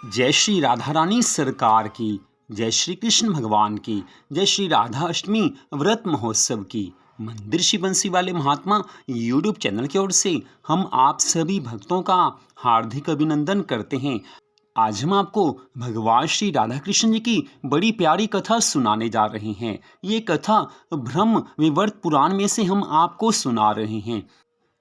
जय श्री राधा रानी सरकार की। जय श्री कृष्ण भगवान की। जय श्री राधा अष्टमी व्रत महोत्सव की। मंदिर श्री बंसी वाले महात्मा यूट्यूब चैनल की ओर से हम आप सभी भक्तों का हार्दिक अभिनंदन करते हैं। आज हम आपको भगवान श्री राधा कृष्ण जी की बड़ी प्यारी कथा सुनाने जा रहे हैं। ये कथा ब्रह्म विवर्त पुराण में से हम आपको सुना रहे हैं।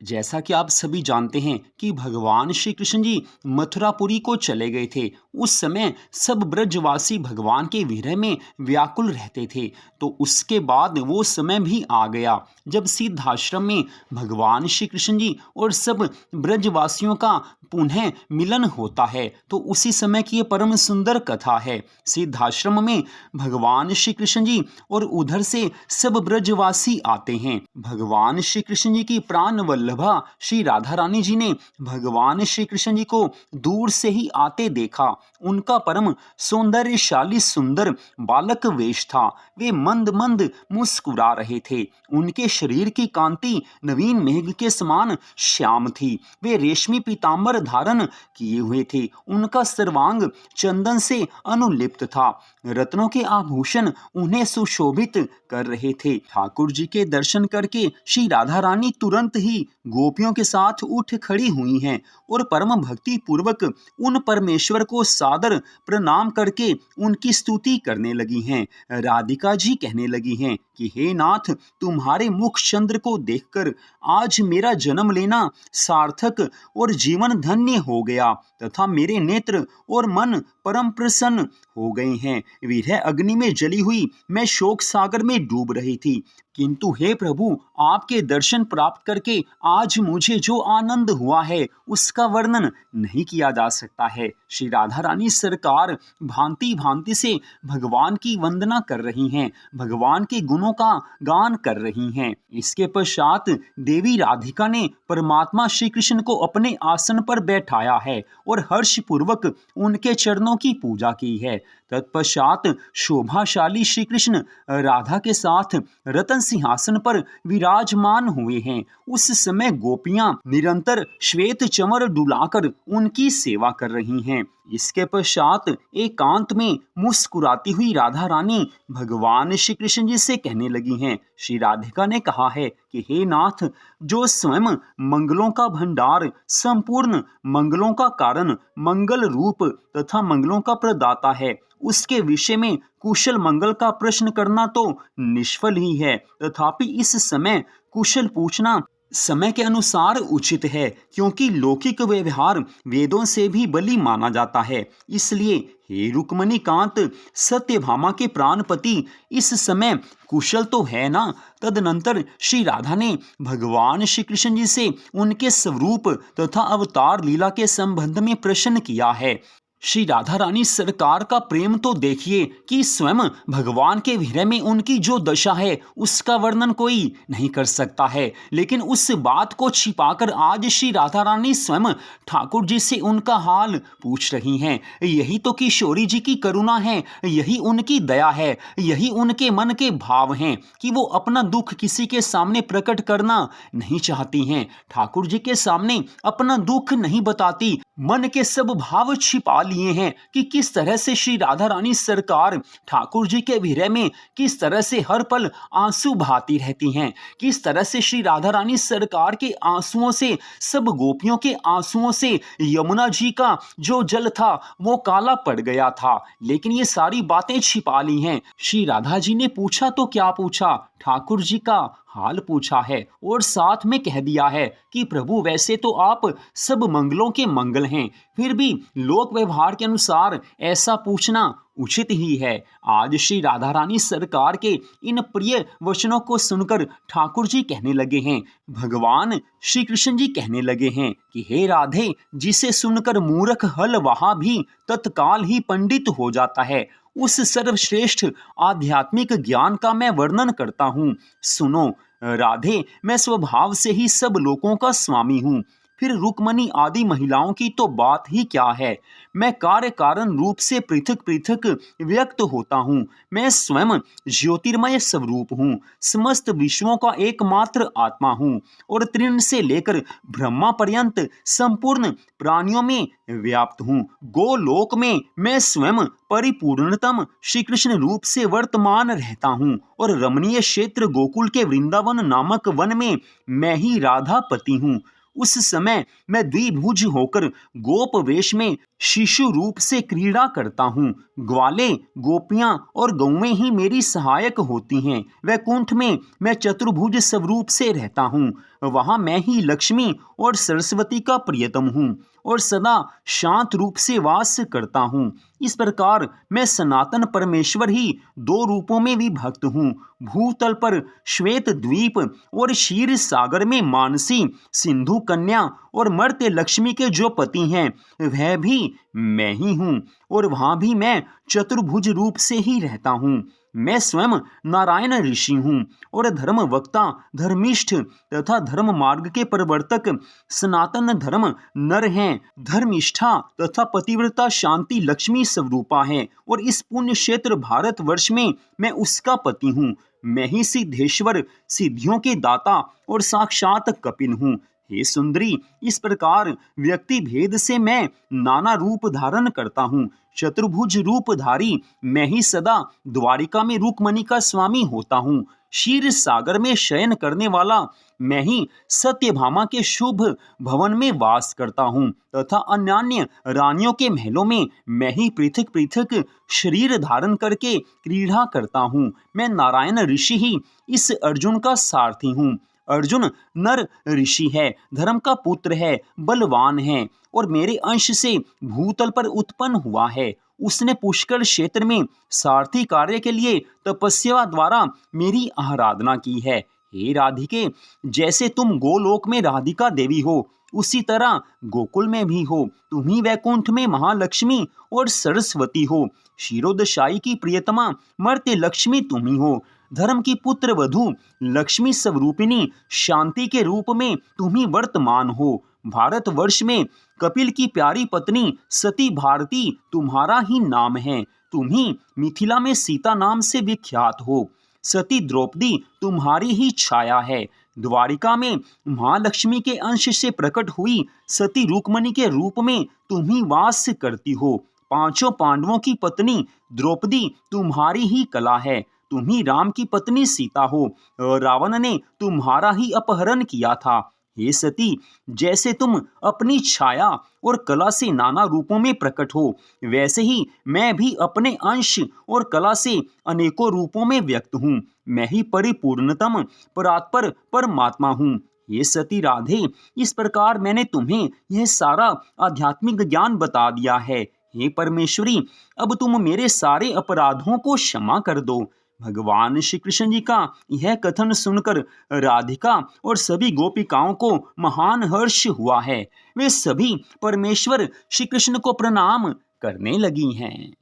जैसा कि आप सभी जानते हैं कि भगवान श्री कृष्ण जी मथुरापुरी को चले गए थे। उस समय सब ब्रजवासी भगवान के विरह में व्याकुल रहते थे। तो उसके बाद वो समय भी आ गया जब सिद्धाश्रम में भगवान श्री कृष्ण जी और सब ब्रजवासियों का पुनः मिलन होता है। तो उसी समय की ये परम सुंदर कथा है। सिद्धाश्रम में भगवान श्री कृष्ण जी और उधर से सब ब्रजवासी आते हैं। भगवान श्री कृष्ण जी की प्राण वल्लभा श्री राधा रानी जी ने भगवान श्री कृष्ण जी को दूर से ही आते देखा। उनका परम सौंदर्यशाली सुंदर बालक वेश था। वे मंद मंद मुस्कुरा रहे थे। उनके शरीर की कांति नवीन मेघ के समान श्याम थी। वे रेशमी पीतांबर धारण किए हुए थे। उनका सर्वांग चंदन से अनुलिप्त था। रत्नों के आभूषण उन्हें सुशोभित कर रहे थे। ठाकुर जी के दर्शन करके श्री राधा रानी तुरंत ही गोपियों के साथ उठ खड़ी हुई हैं और परम भक्ति पूर्वक उन परमेश्वर को सादर प्रणाम करके उनकी स्तुति करने लगी हैं। राधिका जी कहने लगी हैं कि हे नाथ, तुम्हारे मुख चंद्र को देखकर आज मेरा जन्म लेना सार्थक और जीवन धन्य हो गया तथा मेरे नेत्र और मन परम प्रसन्न हो गए हैं। विरह अग्नि में जली हुई मैं शोक सागर में डूब रही थी, किंतु हे प्रभु, आपके दर्शन प्राप्त करके आज मुझे जो आनंद हुआ है उसका वर्णन नहीं किया जा सकता है। श्री राधा रानी सरकार भांति भांति से भगवान की वंदना कर रही हैं, भगवान के गुणों का गान कर रही हैं। इसके पश्चात देवी राधिका ने परमात्मा श्री कृष्ण को अपने आसन पर बैठाया है और हर्षपूर्वक उनके चरणों की पूजा की है। तत्पश्चात शोभाशाली श्री कृष्ण राधा के साथ रतन सिंहासन पर विराजमान हुए हैं। उस समय गोपियां निरंतर श्वेत चंवर डुलाकर उनकी सेवा कर रही हैं। इसके पश्चात एकांत में मुस्कुराती हुई राधा रानी भगवान श्री कृष्ण जी से कहने लगी हैं। श्री राधिका ने कहा है कि हे नाथ, जो स्वयं मंगलों का भंडार, संपूर्ण मंगलों का कारण, मंगल रूप तथा मंगलों का प्रदाता है, उसके विषय में कुशल मंगल का प्रश्न करना तो निष्फल ही है। तथापि इस समय कुशल पूछना समय के अनुसार उचित है, क्योंकि लौकिक व्यवहार वेदों से भी बलि माना जाता है। इसलिए हे रुक्मणी कांत, सत्यभामा के प्राणपति, इस समय कुशल तो है ना। तदनंतर श्री राधा ने भगवान श्री कृष्ण जी से उनके स्वरूप तथा अवतार लीला के संबंध में प्रश्न किया है। श्री राधा रानी सरकार का प्रेम तो देखिए कि स्वयं भगवान के विरह में उनकी जो दशा है उसका वर्णन कोई नहीं कर सकता है। लेकिन उस बात को छिपाकर आज श्री राधा रानी स्वयं ठाकुर जी से उनका हाल पूछ रही हैं। यही तो किशोरी जी की करुणा है, यही उनकी दया है, यही उनके मन के भाव हैं कि वो अपना दुख किसी के सामने प्रकट करना नहीं चाहती हैं। ठाकुर जी के सामने अपना दुख नहीं बताती, मन के सब भाव छिपा लिए हैं कि किस तरह से श्री राधा रानी सरकार ठाकुर जी के विरह में किस तरह से हर पल आंसू बहाती रहती हैं, किस तरह से श्री राधा रानी सरकार के आंसुओं से, सब गोपियों के आंसुओं से यमुना जी का जो जल था वो काला पड़ गया था। लेकिन ये सारी बातें छिपा ली हैं। श्री राधा जी ने पूछा तो क्या पूछा, ठाकुर जी का हाल पूछा है और साथ में कह दिया है कि प्रभु, वैसे तो आप सब मंगलों के मंगल हैं, फिर भी लोक व्यवहार के अनुसार ऐसा पूछना उचित ही है। आज श्री राधा रानी सरकार के इन प्रिय वचनों को सुनकर ठाकुर जी कहने लगे हैं, भगवान श्री कृष्ण जी कहने लगे हैं कि हे राधे, जिसे सुनकर मूर्ख हल वहां भी तत्काल ही पंडित हो जाता है, उस सर्वश्रेष्ठ आध्यात्मिक ज्ञान का मैं वर्णन करता हूँ। सुनो राधे, मैं स्वभाव से ही सब लोगों का स्वामी हूँ। फिर रुक्मणी आदि महिलाओं की तो बात ही क्या है। मैं कार्य कारण रूप से पृथक पृथक व्यक्त होता हूँ। मैं स्वयं ज्योतिर्मय स्वरूप हूँ, समस्त विश्वों का एकमात्र आत्मा हूँ और तृण से लेकर ब्रह्मा पर्यंत संपूर्ण प्राणियों में व्याप्त हूँ। गोलोक में मैं स्वयं परिपूर्णतम श्री कृष्ण रूप से वर्तमान रहता हूँ और रमणीय क्षेत्र गोकुल के वृंदावन नामक वन में मैं ही राधापति हूँ। उस समय मैं द्विभुज होकर गोप वेश में शिशु रूप से क्रीड़ा करता हूँ। ग्वाले, गोपियां और गौएं ही मेरी सहायक होती हैं। वैकुंठ में मैं चतुर्भुज स्वरूप से रहता हूँ। वहां मैं ही लक्ष्मी और सरस्वती का प्रियतम हूँ और सदा शांत रूप से वास करता हूँ। इस प्रकार मैं सनातन परमेश्वर ही दो रूपों में विभक्त हूँ। भूतल पर श्वेत द्वीप और क्षीर सागर में मानसी, सिंधु कन्या और मर्त्य लक्ष्मी के जो पति हैं वह भी मैं ही हूँ और वहां भी मैं चतुर्भुज रूप से ही रहता हूँ। मैं स्वयं नारायण ऋषि हूँ और धर्म वक्ता, धर्मिष्ठ तथा धर्म मार्ग के प्रवर्तक सनातन धर्म नर हैं। धर्मिष्ठा तथा पतिव्रता शांति लक्ष्मी स्वरूपा है और इस पुण्य क्षेत्र भारतवर्ष में मैं उसका पति हूँ। मैं ही सिद्धेश्वर, सिद्धियों के दाता और साक्षात कपिल हूँ। हे सुंदरी, इस प्रकार व्यक्ति भेद से मैं नाना रूप धारण करता हूँ। चतुर्भुज रूपधारी मैं ही सदा द्वारिका में रुक्मणी का स्वामी होता हूँ। क्षीर सागर में शयन करने वाला मैं ही सत्यभामा के शुभ भवन में वास करता हूँ तथा अन्यान्य रानियों के महलों में मैं ही पृथक पृथक शरीर धारण करके क्रीड़ा करता हूँ। मैं नारायण ऋषि ही इस अर्जुन का सारथी हूँ। अर्जुन नर ऋषि है, धर्म का पुत्र है, बलवान है और मेरे अंश से भूतल पर उत्पन्न हुआ है। उसने पुष्कर क्षेत्र में सारथी कार्य के लिए तपस्या द्वारा मेरी आराधना की है। हे राधिके, जैसे तुम गोलोक में राधिका देवी हो, उसी तरह गोकुल में भी हो। तुम ही वैकुंठ में महालक्ष्मी और सरस्वती हो। क्षीरोदशाई की प्रियतमा मर्त्य लक्ष्मी तुम ही हो। धर्म की पुत्र वधु लक्ष्मी स्वरूपिणी शांति के रूप में तुम ही वर्तमान हो। भारतवर्ष में कपिल की प्यारी पत्नी सती भारती तुम्हारा ही नाम है। तुम ही मिथिला में सीता नाम से विख्यात हो। सती द्रौपदी तुम्हारी ही छाया है। द्वारिका में महालक्ष्मी के अंश से प्रकट हुई सती रुक्मणी के रूप में तुम ही वास करती हो। पांचों पांडवों की पत्नी द्रौपदी तुम्हारी ही कला है। तुम ही राम की पत्नी सीता हो और रावण ने तुम्हारा ही अपहरण किया था। हे सती, जैसे तुम अपनी छाया और कला से नाना रूपों में प्रकट हो, वैसे ही मैं भी अपने अंश और कला से अनेकों रूपों में व्यक्त हूँ। मैं ही परिपूर्णतम परात्पर परमात्मा हूँ। ये सती राधे, इस प्रकार मैंने तुम्हें यह सारा आध्यात्मिक ज्ञान बता दिया है। हे परमेश्वरी, अब तुम मेरे सारे अपराधों को क्षमा कर दो। भगवान श्री कृष्ण जी का यह कथन सुनकर राधिका और सभी गोपिकाओं को महान हर्ष हुआ है। वे सभी परमेश्वर श्री कृष्ण को प्रणाम करने लगी हैं।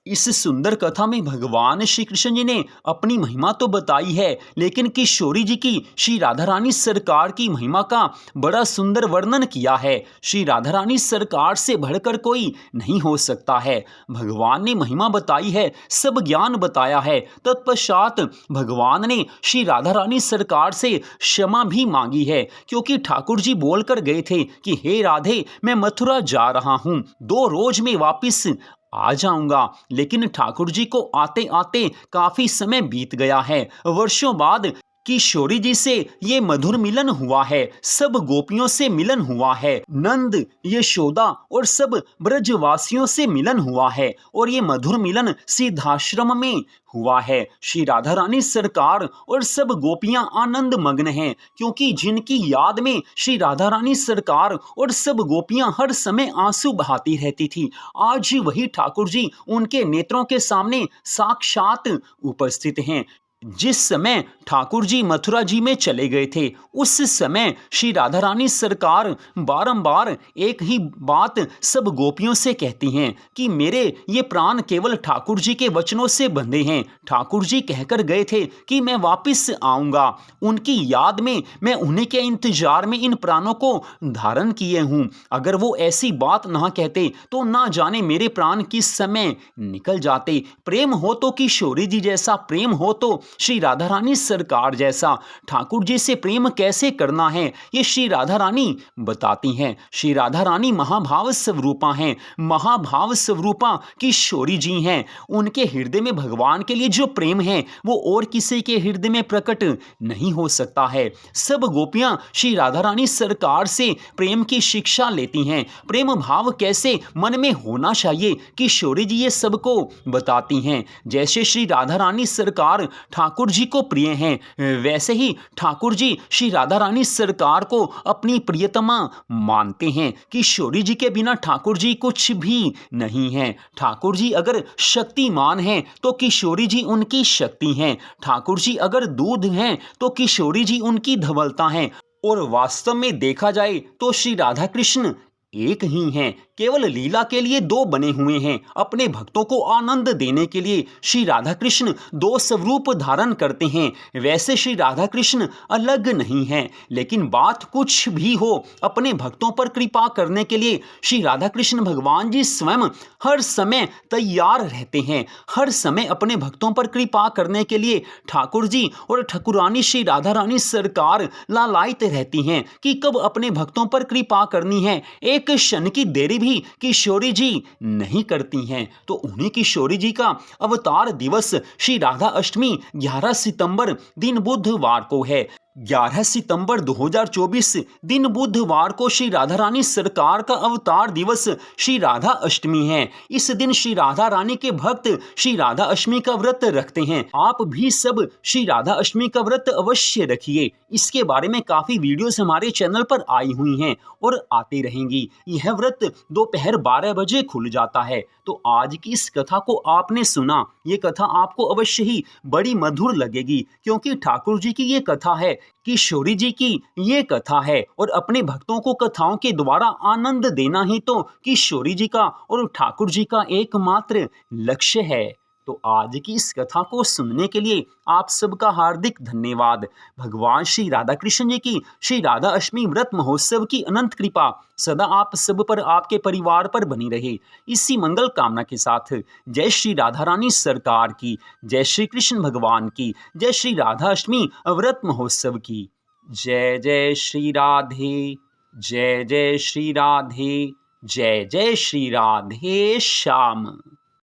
इस सुंदर कथा में भगवान श्री कृष्ण जी ने अपनी महिमा तो बताई है, लेकिन किशोरी जी की श्री राधा रानी सरकार की महिमा का बड़ा सुंदर वर्णन किया है। श्री राधा रानी सरकार से बढ़कर कोई नहीं हो सकता है। भगवान ने महिमा बताई है, सब ज्ञान बताया है। तत्पश्चात भगवान ने श्री राधा रानी सरकार से क्षमा भी मांगी है, क्योंकि ठाकुर जी बोल कर गए थे कि हे राधे, मैं मथुरा जा रहा हूँ, 2 रोज में वापिस आ जाऊंगा। लेकिन ठाकुर जी को आते आते काफी समय बीत गया है। वर्षों बाद किशोरी जी से ये मधुर मिलन हुआ है, सब गोपियों से मिलन हुआ है, नंद, यशोदा और सब ब्रजवासियों से मिलन हुआ है और ये मधुर मिलन सिद्धाश्रम में हुआ है। श्री राधा रानी सरकार और सब गोपियां आनंद मग्न हैं, क्योंकि जिनकी याद में श्री राधा रानी सरकार और सब गोपियां हर समय आंसू बहाती रहती थी, आज वही ठाकुर जी उनके नेत्रों के सामने साक्षात उपस्थित हैं। जिस समय ठाकुर जी मथुरा जी में चले गए थे, उस समय श्री राधा रानी सरकार बारंबार एक ही बात सब गोपियों से कहती हैं कि मेरे ये प्राण केवल ठाकुर जी के वचनों से बंधे हैं। ठाकुर जी कहकर गए थे कि मैं वापस आऊँगा, उनकी याद में मैं उन्हीं के इंतजार में इन प्राणों को धारण किए हूँ। अगर वो ऐसी बात ना कहते तो ना जाने मेरे प्राण किस समय निकल जाते। प्रेम हो तो किशोरी जी जैसा, प्रेम हो तो श्री राधा रानी सरकार जैसा। ठाकुर जी से प्रेम कैसे करना है ये श्री राधा रानी बताती हैं। श्री राधा रानी महाभाव स्वरूपा हैं, महाभाव स्वरूपा किशोरी जी हैं। उनके हृदय में भगवान के लिए जो प्रेम है वो और किसी के हृदय में प्रकट नहीं हो सकता है। सब गोपियां श्री राधा रानी सरकार से प्रेम की शिक्षा लेती हैं। प्रेम भाव कैसे मन में होना चाहिए किशोरी जी ये सबको बताती हैं। जैसे श्री राधा रानी सरकार ठाकुर जी को प्रिय हैं, वैसे ही ठाकुर जी श्री राधा रानी सरकार को अपनी प्रियतमा मानते हैं। किशोरी जी के बिना ठाकुर जी कुछ भी नहीं हैं। ठाकुर जी अगर शक्तिमान हैं तो किशोरी जी उनकी शक्ति हैं। ठाकुर जी अगर दूध हैं तो किशोरी जी उनकी धवलता हैं। और वास्तव में देखा जाए तो श्री राधा कृष्ण एक ही हैं, केवल लीला के लिए दो बने हुए हैं। अपने भक्तों को आनंद देने के लिए श्री राधा कृष्ण दो स्वरूप धारण करते हैं। वैसे श्री राधा कृष्ण अलग नहीं हैं, लेकिन बात कुछ भी हो, अपने भक्तों पर कृपा करने के लिए श्री राधा कृष्ण भगवान जी स्वयं हर समय तैयार रहते हैं। हर समय अपने भक्तों पर कृपा करने के लिए ठाकुर जी और ठाकुरानी श्री राधा रानी सरकार लालायित रहती हैं कि कब अपने भक्तों पर कृपा करनी है। एक क्षण की देरी भी किशोरी जी नहीं करती हैं। तो उन्हीं किशोरी जी का अवतार दिवस श्री राधा अष्टमी 11 सितंबर दिन बुधवार को है। 11 सितंबर 2024 दिन बुधवार को श्री राधा रानी सरकार का अवतार दिवस श्री राधा अष्टमी है। इस दिन श्री राधा रानी के भक्त श्री राधा अष्टमी का व्रत रखते हैं। आप भी सब श्री राधा अष्टमी का व्रत अवश्य रखिए। इसके बारे में काफी वीडियोस हमारे चैनल पर आई हुई हैं और आती रहेंगी। यह व्रत दोपहर 12 बजे खुल जाता है। तो आज की इस कथा को आपने सुना, ये कथा आपको अवश्य ही बड़ी मधुर लगेगी, क्योंकि ठाकुर जी की ये कथा है, किशोरी जी की ये कथा है। और अपने भक्तों को कथाओं के द्वारा आनंद देना ही तो किशोरी जी का और ठाकुर जी का एकमात्र लक्ष्य है। तो आज की इस कथा को सुनने के लिए आप सबका हार्दिक धन्यवाद। भगवान श्री राधा कृष्ण जी की श्री राधा अष्टमी व्रत महोत्सव की अनंत कृपा सदा आप सब पर, आपके परिवार पर बनी रहे। इसी मंगल कामना के साथ जय श्री राधा रानी सरकार की, जय श्री कृष्ण भगवान की, जय श्री राधा अष्टमी व्रत महोत्सव की। जय जय श्री राधे, जय जय श्री राधे, जय जय श्री राधे श्याम।